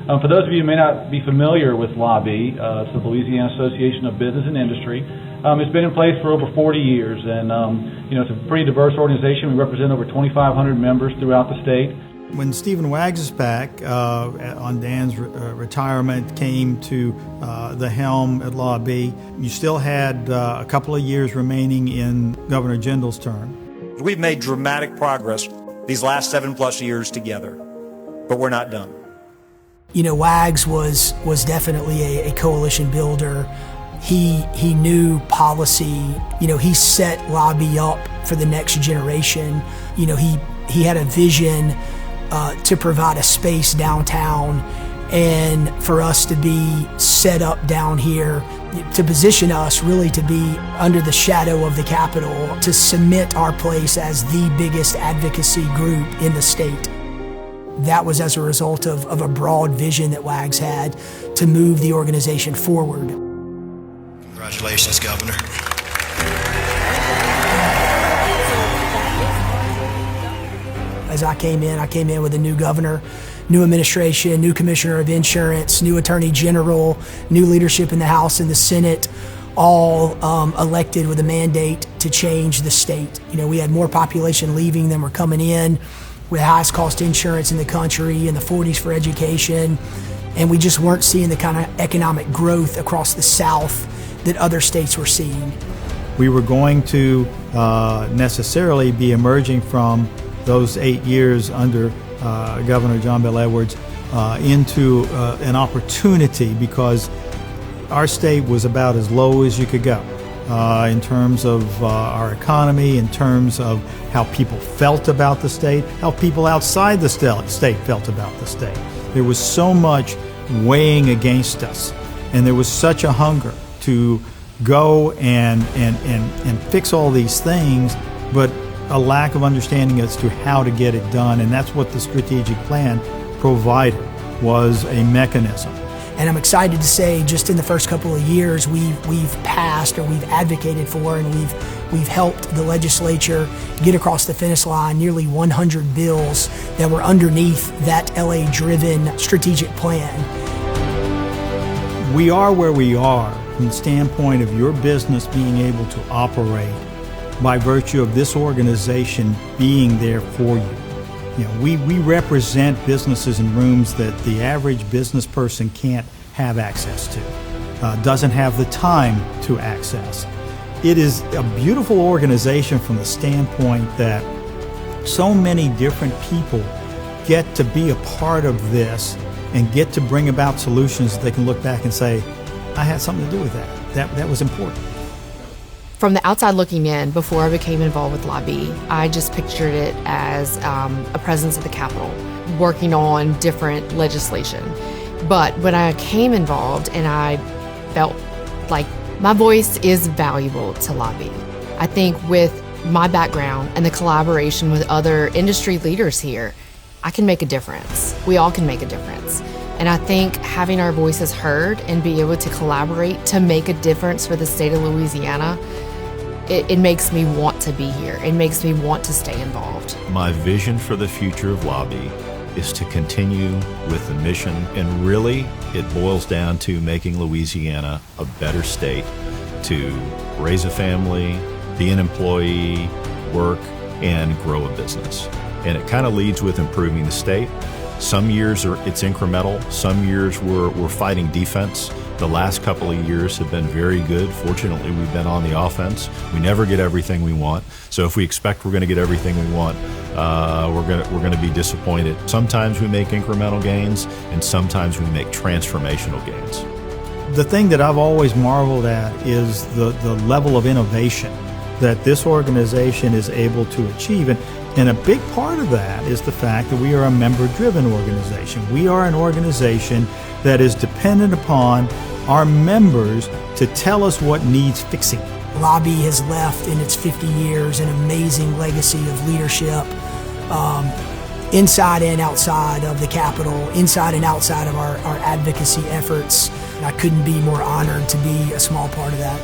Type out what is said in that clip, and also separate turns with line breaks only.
For those of you who may not be familiar with LABI, it's the Louisiana Association of Business and Industry. It's been in place for over 40 years, and it's a pretty diverse organization. We represent over 2,500 members throughout the state.
When Stephen Wagspack, on Dan's retirement, came to the helm at LABI, you still had a couple of years remaining in Governor Jindal's term.
We've made dramatic progress these last 7+ years together, but we're not done.
Wags was definitely a coalition builder. He knew policy. He set LABI up for the next generation. He had a vision to provide a space downtown and for us to be set up down here, to position us really to be under the shadow of the Capitol, to cement our place as the biggest advocacy group in the state. That was as a result of a broad vision that Wags had to move the organization forward.
Congratulations, Governor.
As I came in with a new governor, new administration, new commissioner of insurance, new attorney general, new leadership in the House and the Senate, all elected with a mandate to change the state. We had more population leaving than were coming in. We had the highest cost insurance in the country, in the 40s for education, and we just weren't seeing the kind of economic growth across the South that other states were seeing.
We were going to necessarily be emerging from those 8 years under Governor John Bel Edwards into an opportunity, because our state was about as low as you could go in terms of our economy, in terms of how people felt about the state, how people outside the state felt about the state. There was so much weighing against us, and there was such a hunger to go and fix all these things, but a lack of understanding as to how to get it done. And that's what the strategic plan provided, was a mechanism.
And I'm excited to say, just in the first couple of years, we've passed, or we've advocated for, and we've helped the legislature get across the finish line nearly 100 bills that were underneath that LA-driven strategic plan.
We are where we are from the standpoint of your business being able to operate by virtue of this organization being there for you. We represent businesses in rooms that the average business person can't have access to, doesn't have the time to access. It is a beautiful organization from the standpoint that so many different people get to be a part of this and get to bring about solutions that they can look back and say, I had something to do with that. That was important.
From the outside looking in, before I became involved with LABI, I just pictured it as a presence at the Capitol, working on different legislation. But when I came involved and I felt like my voice is valuable to LABI, I think with my background and the collaboration with other industry leaders here, I can make a difference. We all can make a difference. And I think having our voices heard and be able to collaborate to make a difference for the state of Louisiana, it makes me want to be here. It makes me want to stay involved.
My vision for the future of LABI is to continue with the mission, and really it boils down to making Louisiana a better state to raise a family, be an employee, work, and grow a business. And it kind of leads with improving the state. Some years it's incremental, some years we're fighting defense. The last couple of years have been very good. Fortunately, we've been on the offense. We never get everything we want. So if we expect we're going to get everything we want, we're going to be disappointed. Sometimes we make incremental gains, and sometimes we make transformational gains.
The thing that I've always marveled at is the level of innovation that this organization is able to achieve. And a big part of that is the fact that we are a member-driven organization. We are an organization that is dependent upon our members to tell us what needs fixing.
LABI has left in its 50 years an amazing legacy of leadership, inside and outside of the Capitol, inside and outside of our advocacy efforts. And I couldn't be more honored to be a small part of that.